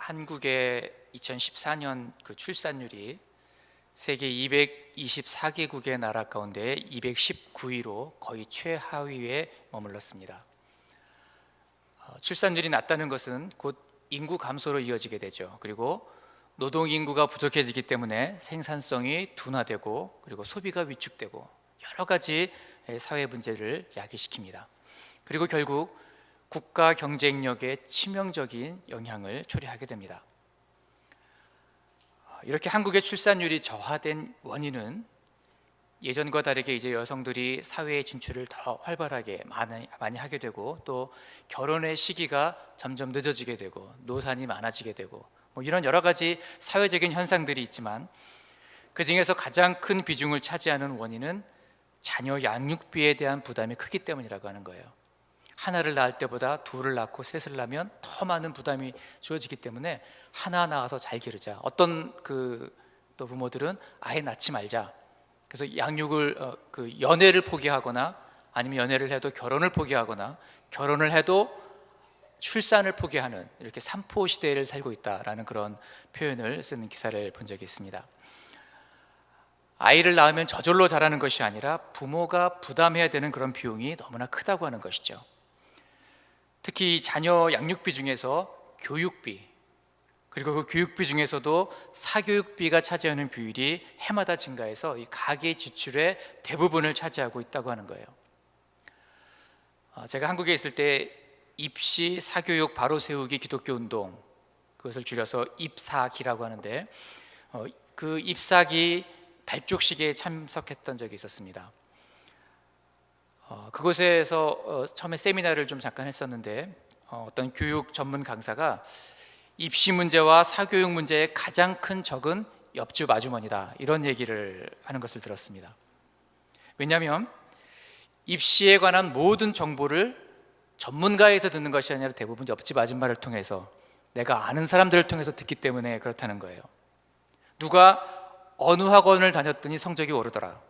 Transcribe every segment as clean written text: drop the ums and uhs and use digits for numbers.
한국의 2014년 그 출산율이 세계 224개국의 나라 가운데 219위로 거의 최하위에 머물렀습니다. 출산율이 낮다는 것은 곧 인구 감소로 이어지게 되죠. 그리고 노동 인구가 부족해지기 때문에 생산성이 둔화되고 그리고 소비가 위축되고 여러 가지 사회 문제를 야기시킵니다. 그리고 결국 국가 경쟁력에 치명적인 영향을 초래하게 됩니다. 이렇게 한국의 출산율이 저하된 원인은 예전과 다르게 이제 여성들이 사회에 진출을 더 활발하게 많이 하게 되고 또 결혼의 시기가 점점 늦어지게 되고 노산이 많아지게 되고 이런 여러 가지 사회적인 현상들이 있지만 그 중에서 가장 큰 비중을 차지하는 원인은 자녀 양육비에 대한 부담이 크기 때문이라고 하는 거예요. 하나를 낳을 때보다 둘을 낳고 셋을 낳으면 더 많은 부담이 주어지기 때문에 하나 낳아서 잘 기르자. 어떤 또 부모들은 아예 낳지 말자. 그래서 양육을 연애를 포기하거나 아니면 연애를 해도 결혼을 포기하거나 결혼을 해도 출산을 포기하는 이렇게 삼포 시대를 살고 있다라는 그런 표현을 쓰는 기사를 본 적이 있습니다. 아이를 낳으면 저절로 자라는 것이 아니라 부모가 부담해야 되는 그런 비용이 너무나 크다고 하는 것이죠. 특히 자녀 양육비 중에서 교육비 그리고 그 교육비 중에서도 사교육비가 차지하는 비율이 해마다 증가해서 이 가계 지출의 대부분을 차지하고 있다고 하는 거예요. 제가 한국에 있을 때 입시 사교육 바로 세우기 기독교 운동, 그것을 줄여서 입사기라고 하는데 그 입사기 발족식에 참석했던 적이 있었습니다. 그곳에서 처음에 세미나를 좀 잠깐 했었는데 어떤 교육 전문 강사가 입시 문제와 사교육 문제의 가장 큰 적은 옆집 아주머니다 이런 얘기를 하는 것을 들었습니다. 왜냐하면 입시에 관한 모든 정보를 전문가에서 듣는 것이 아니라 대부분 옆집 아줌마를 통해서 내가 아는 사람들을 통해서 듣기 때문에 그렇다는 거예요. 누가 어느 학원을 다녔더니 성적이 오르더라,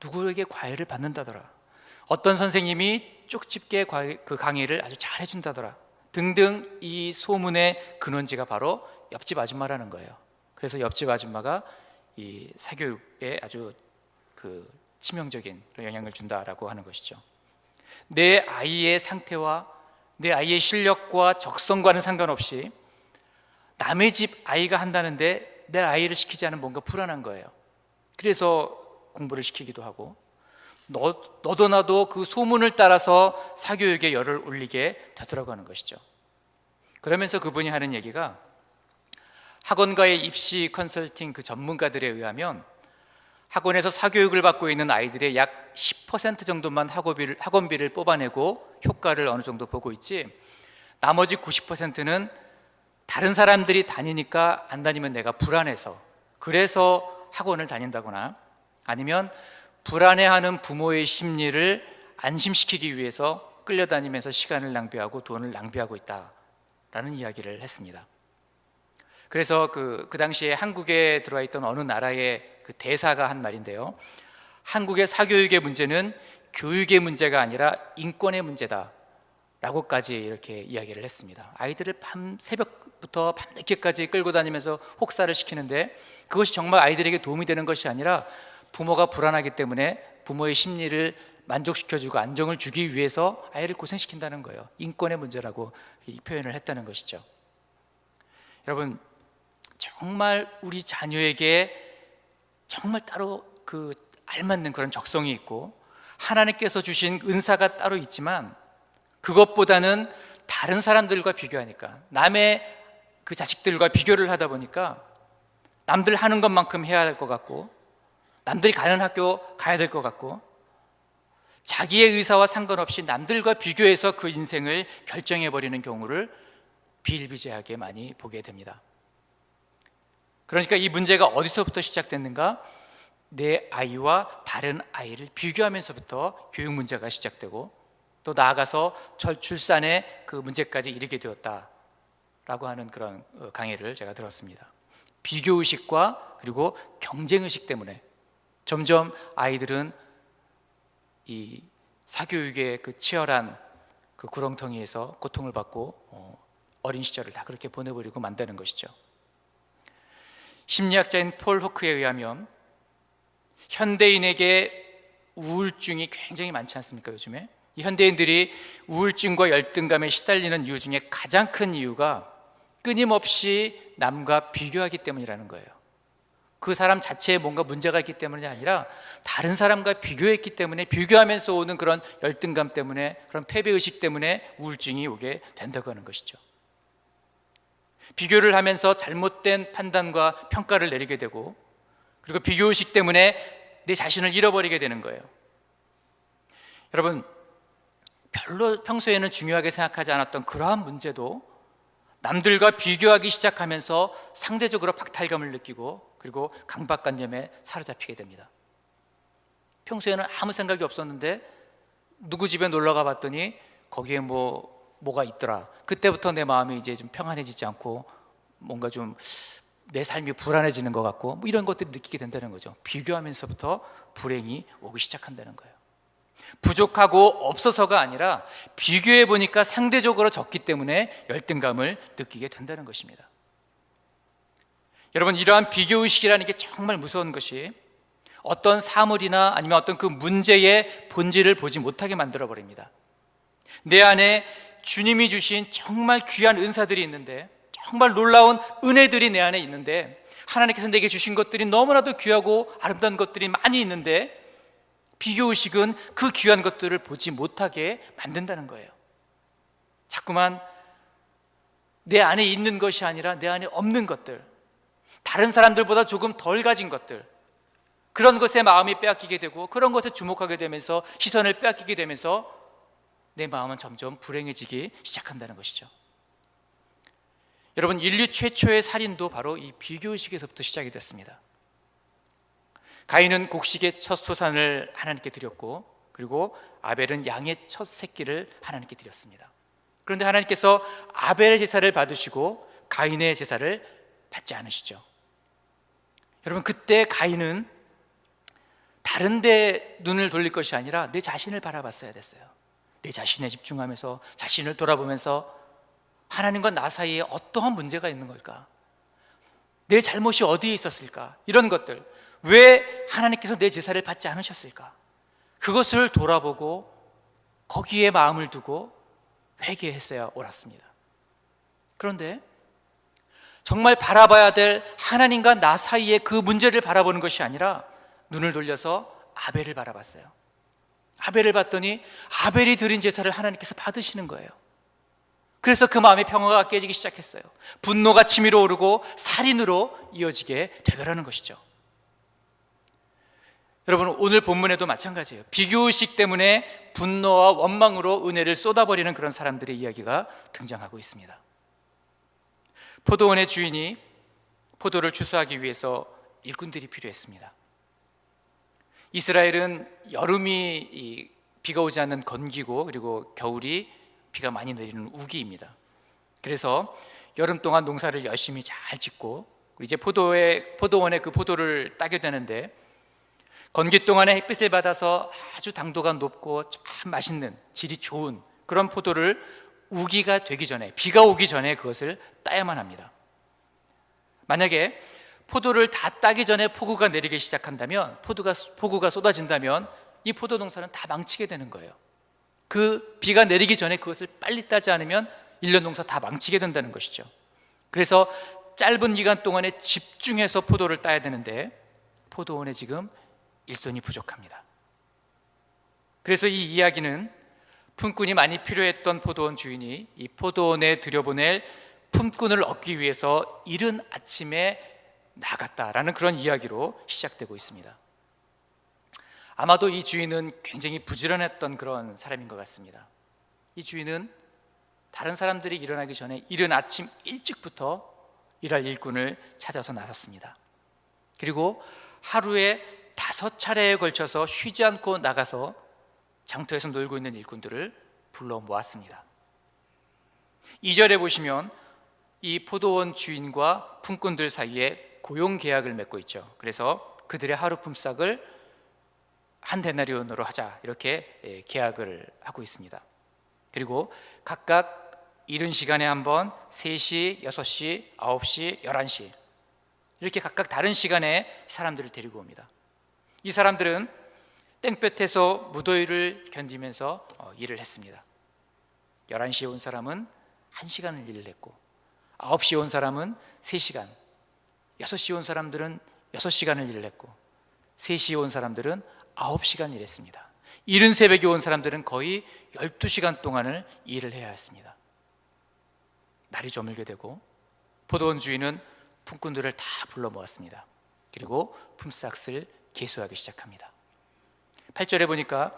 누구에게 과외를 받는다더라, 어떤 선생님이 쪽집게 그 강의를 아주 잘 해준다더라 등등, 이 소문의 근원지가 바로 옆집 아줌마라는 거예요. 그래서 옆집 아줌마가 이 사교육에 아주 치명적인 영향을 준다라고 하는 것이죠. 내 아이의 상태와 내 아이의 실력과 적성과는 상관없이 남의 집 아이가 한다는데 내 아이를 시키지 않으면 뭔가 불안한 거예요. 그래서 공부를 시키기도 하고 너도 나도 그 소문을 따라서 사교육에 열을 올리게 되더라고 하는 것이죠. 그러면서 그분이 하는 얘기가 학원가의 입시 컨설팅 그 전문가들에 의하면 학원에서 사교육을 받고 있는 아이들의 약 10% 정도만 학원비를 뽑아내고 효과를 어느 정도 보고 있지, 나머지 90%는 다른 사람들이 다니니까 안 다니면 내가 불안해서 그래서 학원을 다닌다거나 아니면 불안해하는 부모의 심리를 안심시키기 위해서 끌려다니면서 시간을 낭비하고 돈을 낭비하고 있다라는 이야기를 했습니다. 그래서 그 당시에 한국에 들어와 있던 어느 나라의 그 대사가 한 말인데요, 한국의 사교육의 문제는 교육의 문제가 아니라 인권의 문제다 라고까지 이렇게 이야기를 했습니다. 아이들을 새벽부터 밤늦게까지 끌고 다니면서 혹사를 시키는데 그것이 정말 아이들에게 도움이 되는 것이 아니라 부모가 불안하기 때문에 부모의 심리를 만족시켜주고 안정을 주기 위해서 아이를 고생시킨다는 거예요. 인권의 문제라고 표현을 했다는 것이죠. 여러분, 정말 우리 자녀에게 정말 따로 알맞는 그런 적성이 있고 하나님께서 주신 은사가 따로 있지만 그것보다는 다른 사람들과 비교하니까, 남의 그 자식들과 비교를 하다 보니까 남들 하는 것만큼 해야 할 것 같고 남들이 가는 학교 가야 될 것 같고 자기의 의사와 상관없이 남들과 비교해서 그 인생을 결정해버리는 경우를 비일비재하게 많이 보게 됩니다. 그러니까 이 문제가 어디서부터 시작됐는가? 내 아이와 다른 아이를 비교하면서부터 교육 문제가 시작되고 또 나아가서 출산의 그 문제까지 이르게 되었다라고 하는 그런 강의를 제가 들었습니다. 비교의식과 그리고 경쟁의식 때문에 점점 아이들은 이 사교육의 그 치열한 그 구렁텅이에서 고통을 받고 어린 시절을 다 그렇게 보내버리고 만드는 것이죠. 심리학자인 폴 호크에 의하면 현대인에게 우울증이 굉장히 많지 않습니까? 요즘에 이 현대인들이 우울증과 열등감에 시달리는 이유 중에 가장 큰 이유가 끊임없이 남과 비교하기 때문이라는 거예요. 그 사람 자체에 뭔가 문제가 있기 때문이 아니라 다른 사람과 비교했기 때문에, 비교하면서 오는 그런 열등감 때문에, 그런 패배의식 때문에 우울증이 오게 된다고 하는 것이죠. 비교를 하면서 잘못된 판단과 평가를 내리게 되고, 그리고 비교의식 때문에 내 자신을 잃어버리게 되는 거예요. 여러분, 별로 평소에는 중요하게 생각하지 않았던 그러한 문제도 남들과 비교하기 시작하면서 상대적으로 박탈감을 느끼고, 그리고 강박관념에 사로잡히게 됩니다. 평소에는 아무 생각이 없었는데 누구 집에 놀러 가봤더니 거기에 뭐가 있더라. 그때부터 내 마음이 이제 좀 평안해지지 않고 뭔가 좀 내 삶이 불안해지는 것 같고, 뭐 이런 것들을 느끼게 된다는 거죠. 비교하면서부터 불행이 오기 시작한다는 거예요. 부족하고 없어서가 아니라 비교해 보니까 상대적으로 적기 때문에 열등감을 느끼게 된다는 것입니다. 여러분, 이러한 비교의식이라는 게 정말 무서운 것이 어떤 사물이나 아니면 어떤 그 문제의 본질을 보지 못하게 만들어 버립니다. 내 안에 주님이 주신 정말 귀한 은사들이 있는데, 정말 놀라운 은혜들이 내 안에 있는데, 하나님께서 내게 주신 것들이 너무나도 귀하고 아름다운 것들이 많이 있는데, 비교의식은 그 귀한 것들을 보지 못하게 만든다는 거예요. 자꾸만 내 안에 있는 것이 아니라 내 안에 없는 것들, 다른 사람들보다 조금 덜 가진 것들, 그런 것에 마음이 빼앗기게 되고, 그런 것에 주목하게 되면서 시선을 빼앗기게 되면서 내 마음은 점점 불행해지기 시작한다는 것이죠. 여러분, 인류 최초의 살인도 바로 이 비교의식에서부터 시작이 됐습니다. 가인은 곡식의 첫 소산을 하나님께 드렸고, 그리고 아벨은 양의 첫 새끼를 하나님께 드렸습니다. 그런데 하나님께서 아벨의 제사를 받으시고 가인의 제사를 받지 않으시죠. 여러분, 그때 가인은 다른 데 눈을 돌릴 것이 아니라 내 자신을 바라봤어야 됐어요. 내 자신에 집중하면서 자신을 돌아보면서 하나님과 나 사이에 어떠한 문제가 있는 걸까? 내 잘못이 어디에 있었을까? 이런 것들, 왜 하나님께서 내 제사를 받지 않으셨을까? 그것을 돌아보고 거기에 마음을 두고 회개했어야 옳았습니다. 그런데 정말 바라봐야 될 하나님과 나 사이의 그 문제를 바라보는 것이 아니라 눈을 돌려서 아벨을 바라봤어요. 아벨을 봤더니 아벨이 드린 제사를 하나님께서 받으시는 거예요. 그래서 그 마음의 평화가 깨지기 시작했어요. 분노가 치밀어 오르고 살인으로 이어지게 되더라는 것이죠. 여러분, 오늘 본문에도 마찬가지예요. 비교의식 때문에 분노와 원망으로 은혜를 쏟아버리는 그런 사람들의 이야기가 등장하고 있습니다. 포도원의 주인이 포도를 추수하기 위해서 일꾼들이 필요했습니다. 이스라엘은 여름이 비가 오지 않는 건기고, 그리고 겨울이 비가 많이 내리는 우기입니다. 그래서 여름 동안 농사를 열심히 잘 짓고 이제 포도원에 그 포도를 따게 되는데, 건기 동안에 햇빛을 받아서 아주 당도가 높고 참 맛있는 질이 좋은 그런 포도를 우기가 되기 전에, 비가 오기 전에 그것을 따야만 합니다. 만약에 포도를 다 따기 전에 폭우가 내리기 시작한다면, 폭우가 쏟아진다면 이 포도 농사는 다 망치게 되는 거예요. 그 비가 내리기 전에 그것을 빨리 따지 않으면 1년 농사 다 망치게 된다는 것이죠. 그래서 짧은 기간 동안에 집중해서 포도를 따야 되는데 포도원에 지금 일손이 부족합니다. 그래서 이 이야기는 품꾼이 많이 필요했던 포도원 주인이 이 포도원에 들여보낼 품꾼을 얻기 위해서 이른 아침에 나갔다라는 그런 이야기로 시작되고 있습니다. 아마도 이 주인은 굉장히 부지런했던 그런 사람인 것 같습니다. 이 주인은 다른 사람들이 일어나기 전에 이른 아침 일찍부터 일할 일꾼을 찾아서 나섰습니다. 그리고 하루에 5차례에 걸쳐서 쉬지 않고 나가서 장터에서 놀고 있는 일꾼들을 불러 모았습니다. 2절에 보시면 이 포도원 주인과 품꾼들 사이에 고용 계약을 맺고 있죠. 그래서 그들의 하루 품삯을 한 데나리온으로 하자, 이렇게 계약을 하고 있습니다. 그리고 각각 이른 시간에 한 번 3시, 6시, 9시, 11시 이렇게 각각 다른 시간에 사람들을 데리고 옵니다. 이 사람들은 땡볕에서 무더위를 견디면서 일을 했습니다. 11시에 온 사람은 1시간을 일을 했고 9시에 온 사람은 3시간, 6시에 온 사람들은 6시간을 일을 했고 3시에 온 사람들은 9시간 일했습니다. 이른 새벽에 온 사람들은 거의 12시간 동안을 일을 해야 했습니다. 날이 저물게 되고 포도원 주인은 품꾼들을 다 불러 모았습니다. 그리고 품삯을 계수하기 시작합니다. 8절에 보니까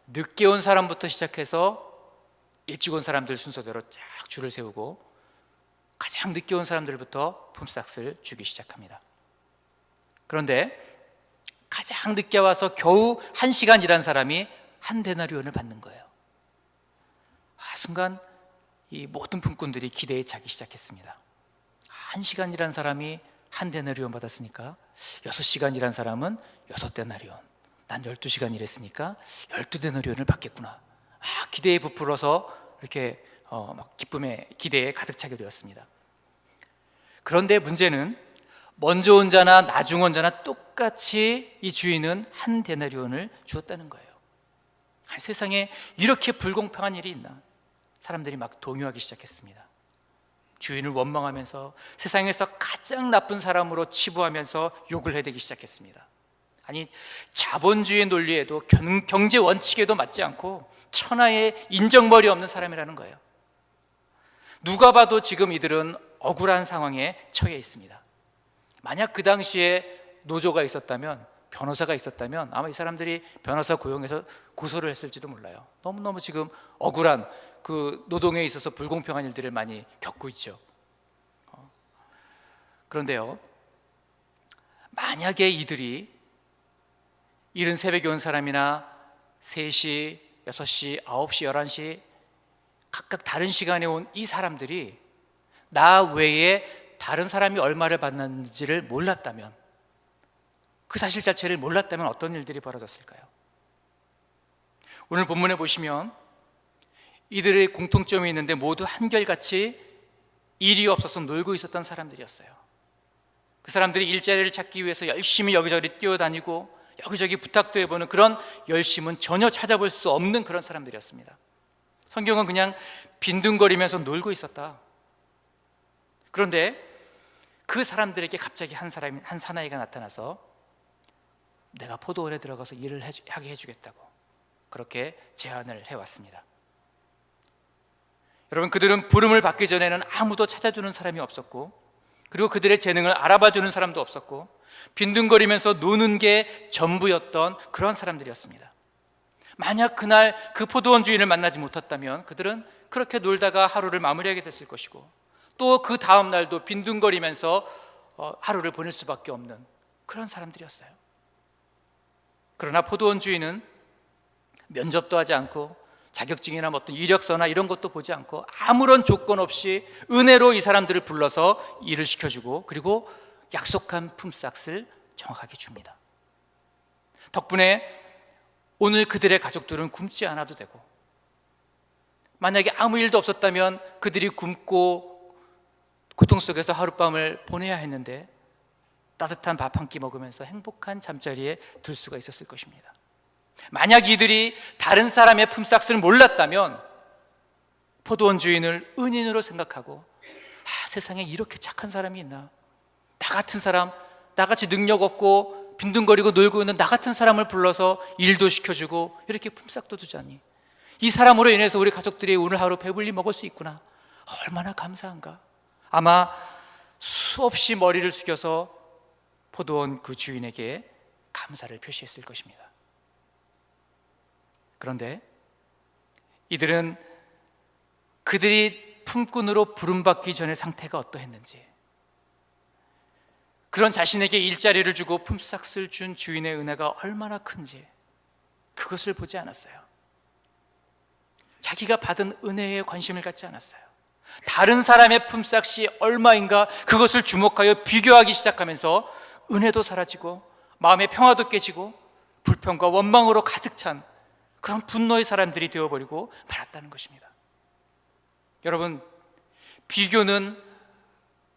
늦게 온 사람부터 시작해서 일찍 온 사람들 순서대로 쫙 줄을 세우고 가장 늦게 온 사람들부터 품삯을 주기 시작합니다. 그런데 가장 늦게 와서 겨우 1시간 일한 사람이 한 데나리온을 받는 거예요. 순간 이 모든 품꾼들이 기대에 차기 시작했습니다. 1시간 일한 사람이 한 데나리온 받았으니까 6시간 일한 사람은 6데나리온, 난 12시간 일했으니까 12데나리온을 받겠구나. 기대에 부풀어서 이렇게 막 기쁨에 기대에 가득 차게 되었습니다. 그런데 문제는 먼저 온 자나 나중 온 자나 똑같이 이 주인은 한 데나리온을 주었다는 거예요. 세상에 이렇게 불공평한 일이 있나? 사람들이 막 동요하기 시작했습니다. 주인을 원망하면서 세상에서 가장 나쁜 사람으로 치부하면서 욕을 해대기 시작했습니다. 아니, 자본주의 논리에도 경제 원칙에도 맞지 않고 천하의 인정머리 없는 사람이라는 거예요. 누가 봐도 지금 이들은 억울한 상황에 처해 있습니다. 만약 그 당시에 노조가 있었다면, 변호사가 있었다면 아마 이 사람들이 변호사 고용해서 고소를 했을지도 몰라요. 너무너무 지금 억울한 그 노동에 있어서 불공평한 일들을 많이 겪고 있죠. 그런데요, 만약에 이들이 이른 새벽에 온 사람이나 3시, 6시, 9시, 11시 각각 다른 시간에 온 이 사람들이 나 외에 다른 사람이 얼마를 받는지를 몰랐다면, 그 사실 자체를 몰랐다면 어떤 일들이 벌어졌을까요? 오늘 본문에 보시면 이들의 공통점이 있는데 모두 한결같이 일이 없어서 놀고 있었던 사람들이었어요. 그 사람들이 일자리를 찾기 위해서 열심히 여기저기 뛰어다니고 여기저기 부탁도 해보는 그런 열심은 전혀 찾아볼 수 없는 그런 사람들이었습니다. 성경은 그냥 빈둥거리면서 놀고 있었다. 그런데 그 사람들에게 갑자기 한 사나이가 나타나서 내가 포도원에 들어가서 일을 하게 해주겠다고 그렇게 제안을 해왔습니다. 여러분, 그들은 부름을 받기 전에는 아무도 찾아주는 사람이 없었고, 그리고 그들의 재능을 알아봐주는 사람도 없었고, 빈둥거리면서 노는 게 전부였던 그런 사람들이었습니다. 만약 그날 그 포도원 주인을 만나지 못했다면 그들은 그렇게 놀다가 하루를 마무리하게 됐을 것이고, 또 그 다음 날도 빈둥거리면서 하루를 보낼 수밖에 없는 그런 사람들이었어요. 그러나 포도원 주인은 면접도 하지 않고 자격증이나 어떤 이력서나 이런 것도 보지 않고 아무런 조건 없이 은혜로 이 사람들을 불러서 일을 시켜주고, 그리고 약속한 품삯을 정확하게 줍니다. 덕분에 오늘 그들의 가족들은 굶지 않아도 되고, 만약에 아무 일도 없었다면 그들이 굶고 고통 속에서 하룻밤을 보내야 했는데 따뜻한 밥 한 끼 먹으면서 행복한 잠자리에 들 수가 있었을 것입니다. 만약 이들이 다른 사람의 품삯을 몰랐다면 포도원 주인을 은인으로 생각하고, 세상에 이렇게 착한 사람이 있나, 나 같은 사람, 나같이 능력 없고 빈둥거리고 놀고 있는 나 같은 사람을 불러서 일도 시켜주고 이렇게 품삯도 주자니 이 사람으로 인해서 우리 가족들이 오늘 하루 배불리 먹을 수 있구나, 얼마나 감사한가. 아마 수없이 머리를 숙여서 포도원 그 주인에게 감사를 표시했을 것입니다. 그런데 이들은 그들이 품꾼으로 부름받기 전의 상태가 어떠했는지, 그런 자신에게 일자리를 주고 품삯을 준 주인의 은혜가 얼마나 큰지 그것을 보지 않았어요. 자기가 받은 은혜에 관심을 갖지 않았어요. 다른 사람의 품삯이 얼마인가 그것을 주목하여 비교하기 시작하면서 은혜도 사라지고 마음의 평화도 깨지고 불평과 원망으로 가득 찬 그런 분노의 사람들이 되어버리고 말았다는 것입니다. 여러분, 비교는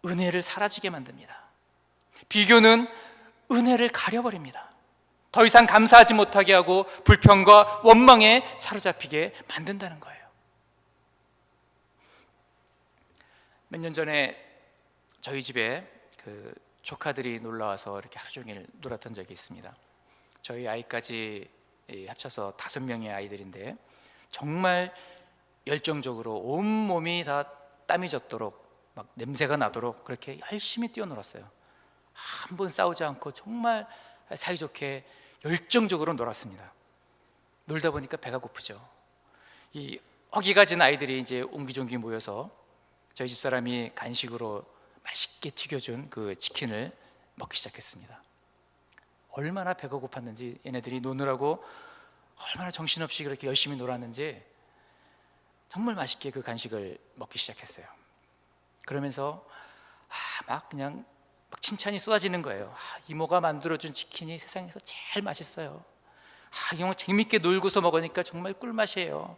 은혜를 사라지게 만듭니다. 비교는 은혜를 가려버립니다. 더 이상 감사하지 못하게 하고 불평과 원망에 사로잡히게 만든다는 거예요. 몇 년 전에 저희 집에 조카들이 놀러와서 이렇게 하루 종일 놀았던 적이 있습니다. 저희 아이까지 합쳐서 5명의 아이들인데 정말 열정적으로 온몸이 다 땀이 젖도록 막 냄새가 나도록 그렇게 열심히 뛰어놀았어요. 한 번 싸우지 않고 정말 사이좋게 열정적으로 놀았습니다. 놀다 보니까 배가 고프죠. 이 허기가 진 아이들이 이제 옹기종기 모여서 저희 집사람이 간식으로 맛있게 튀겨준 그 치킨을 먹기 시작했습니다. 얼마나 배가 고팠는지, 얘네들이 노느라고 얼마나 정신없이 그렇게 열심히 놀았는지 정말 맛있게 그 간식을 먹기 시작했어요. 그러면서 막 그냥 막 칭찬이 쏟아지는 거예요. 이모가 만들어준 치킨이 세상에서 제일 맛있어요. 이모 재밌게 놀고서 먹으니까 정말 꿀맛이에요.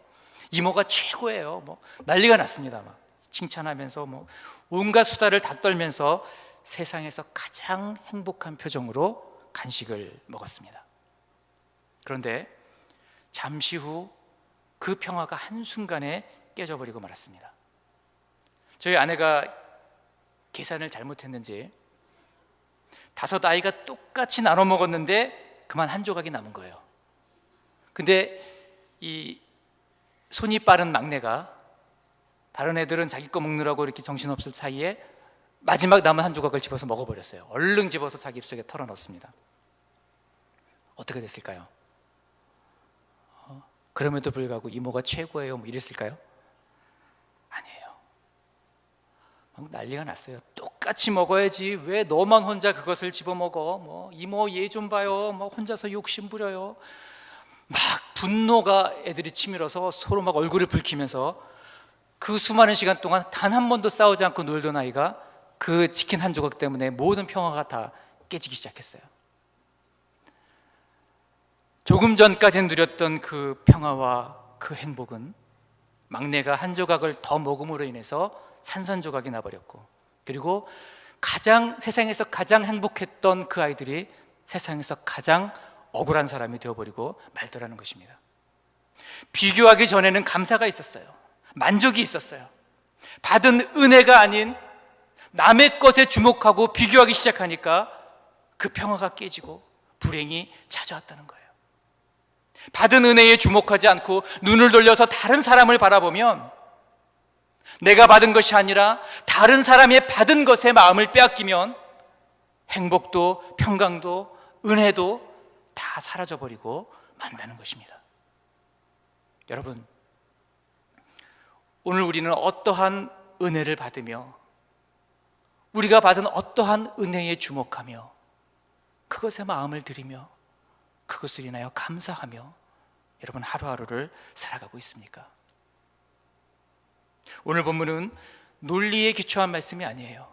이모가 최고예요. 뭐 난리가 났습니다. 막 칭찬하면서 뭐 온갖 수다를 다 떨면서 세상에서 가장 행복한 표정으로 간식을 먹었습니다. 그런데 잠시 후 그 평화가 한순간에 깨져버리고 말았습니다. 저희 아내가 계산을 잘못했는지 5 아이가 똑같이 나눠 먹었는데 그만 한 조각이 남은 거예요. 근데 이 손이 빠른 막내가 다른 애들은 자기 거 먹느라고 이렇게 정신없을 사이에 마지막 남은 한 조각을 집어서 먹어버렸어요. 얼른 집어서 자기 입속에 털어넣습니다. 어떻게 됐을까요? 그럼에도 불구하고 이모가 최고예요 뭐 이랬을까요? 아니에요. 막 난리가 났어요. 똑같이 먹어야지 왜 너만 혼자 그것을 집어먹어? 뭐 이모 얘 좀 봐요. 뭐 혼자서 욕심 부려요. 막 분노가 애들이 치밀어서 서로 막 얼굴을 붉히면서 그 수많은 시간 동안 단 한 번도 싸우지 않고 놀던 아이가 그 치킨 한 조각 때문에 모든 평화가 다 깨지기 시작했어요. 조금 전까지 누렸던 그 평화와 그 행복은 막내가 한 조각을 더 먹음으로 인해서 산산조각이 나버렸고, 그리고 세상에서 가장 행복했던 그 아이들이 세상에서 가장 억울한 사람이 되어버리고 말더라는 것입니다. 비교하기 전에는 감사가 있었어요. 만족이 있었어요. 받은 은혜가 아닌 남의 것에 주목하고 비교하기 시작하니까 그 평화가 깨지고 불행이 찾아왔다는 거예요. 받은 은혜에 주목하지 않고 눈을 돌려서 다른 사람을 바라보면 내가 받은 것이 아니라 다른 사람의 받은 것에 마음을 빼앗기면 행복도 평강도 은혜도 다 사라져버리고 만다는 것입니다. 여러분, 오늘 우리는 어떠한 은혜를 받으며 우리가 받은 어떠한 은혜에 주목하며 그것에 마음을 들이며 그것을 인하여 감사하며 여러분 하루하루를 살아가고 있습니까? 오늘 본문은 논리에 기초한 말씀이 아니에요.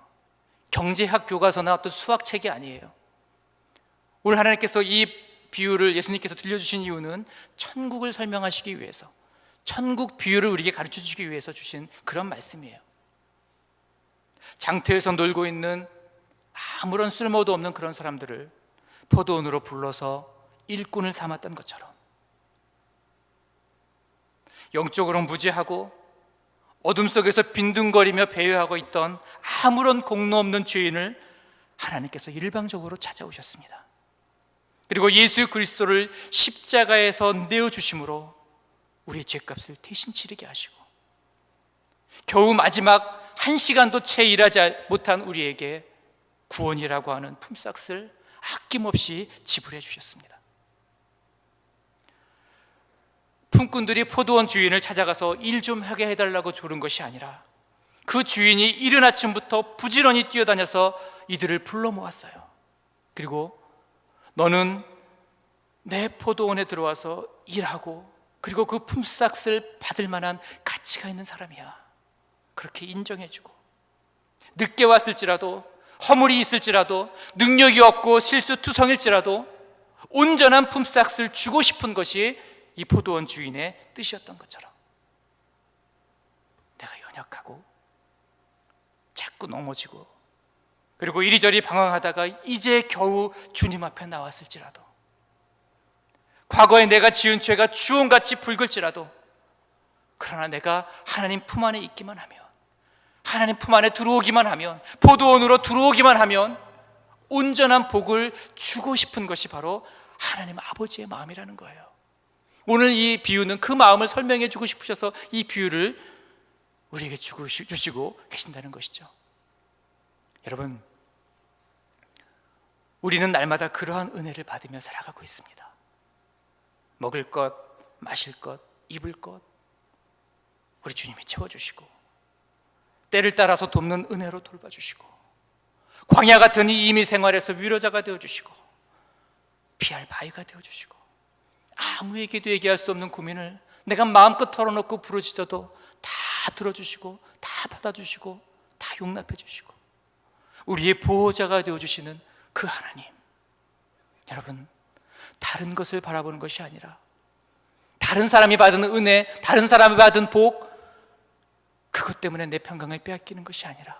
경제학 교과서나 어떤 수학책이 아니에요. 오늘 하나님께서 이 비유를 예수님께서 들려주신 이유는 천국을 설명하시기 위해서, 천국 비유를 우리에게 가르쳐 주시기 위해서 주신 그런 말씀이에요. 장터에서 놀고 있는 아무런 쓸모도 없는 그런 사람들을 포도원으로 불러서 일꾼을 삼았던 것처럼 영적으로 무지하고 어둠 속에서 빈둥거리며 배회하고 있던 아무런 공로 없는 죄인을 하나님께서 일방적으로 찾아오셨습니다. 그리고 예수 그리스도를 십자가에서 내어주심으로 우리의 죄값을 대신 치르게 하시고 겨우 마지막 1시간도 채 일하지 못한 우리에게 구원이라고 하는 품삯을 아낌없이 지불해 주셨습니다. 품꾼들이 포도원 주인을 찾아가서 일 좀 하게 해달라고 조른 것이 아니라 그 주인이 이른 아침부터 부지런히 뛰어다녀서 이들을 불러 모았어요. 그리고 너는 내 포도원에 들어와서 일하고 그리고 그 품삯을 받을 만한 가치가 있는 사람이야. 그렇게 인정해주고 늦게 왔을지라도 허물이 있을지라도 능력이 없고 실수투성일지라도 온전한 품삯을 주고 싶은 것이 이 포도원 주인의 뜻이었던 것처럼 내가 연약하고 자꾸 넘어지고, 그리고 이리저리 방황하다가 이제 겨우 주님 앞에 나왔을지라도, 과거에 내가 지은 죄가 주홍같이 붉을지라도, 그러나 내가 하나님 품 안에 있기만 하면, 하나님 품 안에 들어오기만 하면, 포도원으로 들어오기만 하면 온전한 복을 주고 싶은 것이 바로 하나님 아버지의 마음이라는 거예요. 오늘 이 비유는 그 마음을 설명해 주고 싶으셔서 이 비유를 우리에게 주시고 계신다는 것이죠. 여러분, 우리는 날마다 그러한 은혜를 받으며 살아가고 있습니다. 먹을 것, 마실 것, 입을 것 우리 주님이 채워주시고, 때를 따라서 돕는 은혜로 돌봐주시고, 광야 같은 이 임의 생활에서 위로자가 되어주시고, 피할 바위가 되어주시고, 아무에게도 얘기할 수 없는 고민을 내가 마음껏 털어놓고 부르짖어도 다 들어주시고, 다 받아주시고, 다 용납해주시고, 우리의 보호자가 되어주시는 그 하나님. 여러분, 다른 것을 바라보는 것이 아니라, 다른 사람이 받은 은혜, 다른 사람이 받은 복, 그것 때문에 내 평강을 빼앗기는 것이 아니라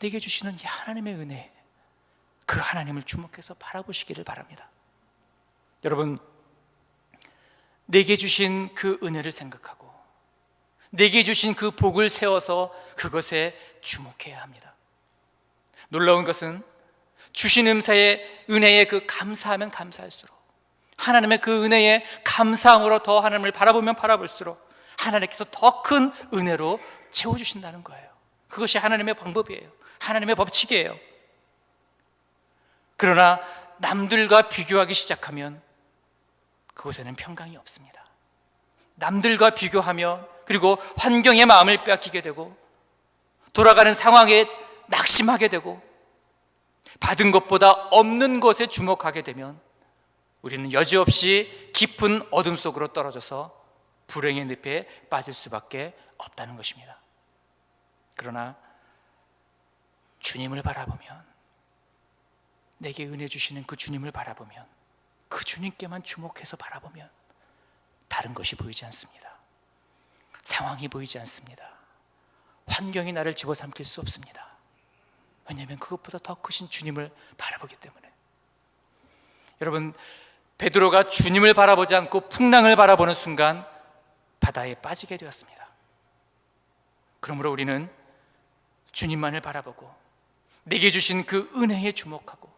내게 주시는 이 하나님의 은혜, 그 하나님을 주목해서 바라보시기를 바랍니다. 여러분, 내게 주신 그 은혜를 생각하고 내게 주신 그 복을 세워서 그것에 주목해야 합니다. 놀라운 것은 주신 은혜의 그 감사하면 감사할수록, 하나님의 그 은혜에 감사함으로 더 하나님을 바라보면 바라볼수록 하나님께서 더 큰 은혜로 채워주신다는 거예요. 그것이 하나님의 방법이에요. 하나님의 법칙이에요. 그러나 남들과 비교하기 시작하면 그곳에는 평강이 없습니다. 남들과 비교하며, 그리고 환경의 마음을 빼앗기게 되고, 돌아가는 상황에 낙심하게 되고, 받은 것보다 없는 것에 주목하게 되면 우리는 여지없이 깊은 어둠 속으로 떨어져서 불행의 늪에 빠질 수밖에 없다는 것입니다. 그러나 주님을 바라보면, 내게 은혜 주시는 그 주님을 바라보면, 그 주님께만 주목해서 바라보면 다른 것이 보이지 않습니다. 상황이 보이지 않습니다. 환경이 나를 집어삼킬 수 없습니다. 왜냐하면 그것보다 더 크신 주님을 바라보기 때문에. 여러분, 베드로가 주님을 바라보지 않고 풍랑을 바라보는 순간 바다에 빠지게 되었습니다. 그러므로 우리는 주님만을 바라보고 내게 주신 그 은혜에 주목하고,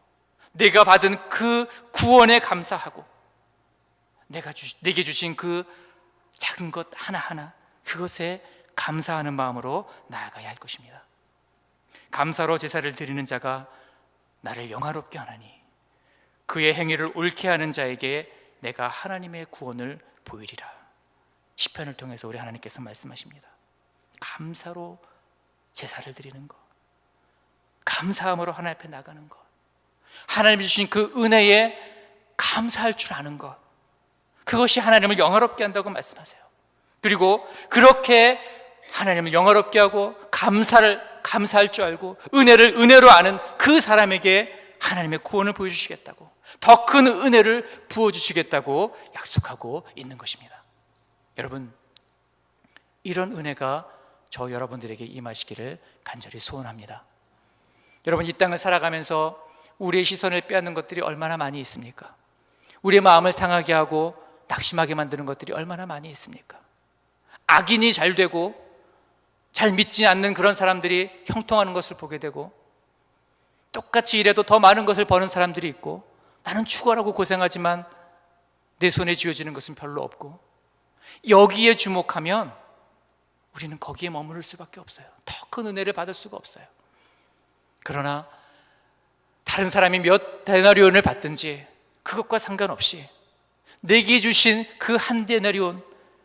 내가 받은 그 구원에 감사하고, 내게 주신 그 작은 것 하나하나, 그것에 감사하는 마음으로 나아가야 할 것입니다. 감사로 제사를 드리는 자가 나를 영화롭게 하나니 그의 행위를 옳게 하는 자에게 내가 하나님의 구원을 보이리라. 시편을 통해서 우리 하나님께서 말씀하십니다. 감사로 제사를 드리는 것, 감사함으로 하나님 앞에 나가는 것, 하나님이 주신 그 은혜에 감사할 줄 아는 것, 그것이 하나님을 영화롭게 한다고 말씀하세요. 그리고 그렇게 하나님을 영화롭게 하고 감사할 줄 알고 은혜를 은혜로 아는 그 사람에게 하나님의 구원을 보여주시겠다고, 더 큰 은혜를 부어주시겠다고 약속하고 있는 것입니다. 여러분, 이런 은혜가 저 여러분들에게 임하시기를 간절히 소원합니다. 여러분, 이 땅을 살아가면서 우리의 시선을 빼앗는 것들이 얼마나 많이 있습니까? 우리의 마음을 상하게 하고 낙심하게 만드는 것들이 얼마나 많이 있습니까? 악인이 잘 되고 잘 믿지 않는 그런 사람들이 형통하는 것을 보게 되고, 똑같이 일해도 더 많은 것을 버는 사람들이 있고, 나는 추구하라고 고생하지만 내 손에 쥐어지는 것은 별로 없고, 여기에 주목하면 우리는 거기에 머무를 수밖에 없어요. 더 큰 은혜를 받을 수가 없어요. 그러나 다른 사람이 몇 데나리온을 받든지 그것과 상관없이 내게 주신 그 한 데나리온,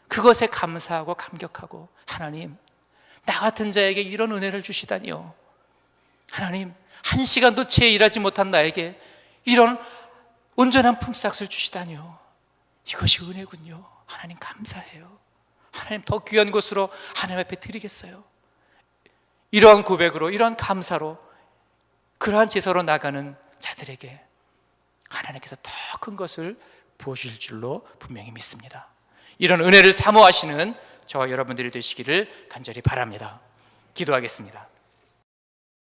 그것에 감사하고 감격하고, 하나님, 나 같은 자에게 이런 은혜를 주시다니요. 하나님, 한 시간도 채 일하지 못한 나에게 이런 온전한 품삯을 주시다니요. 이것이 은혜군요. 하나님 감사해요. 하나님 더 귀한 것으로 하나님 앞에 드리겠어요. 이러한 고백으로, 이러한 감사로, 그러한 제사로 나가는 자들에게 하나님께서 더 큰 것을 부어주실 줄로 분명히 믿습니다. 이런 은혜를 사모하시는 저와 여러분들이 되시기를 간절히 바랍니다. 기도하겠습니다.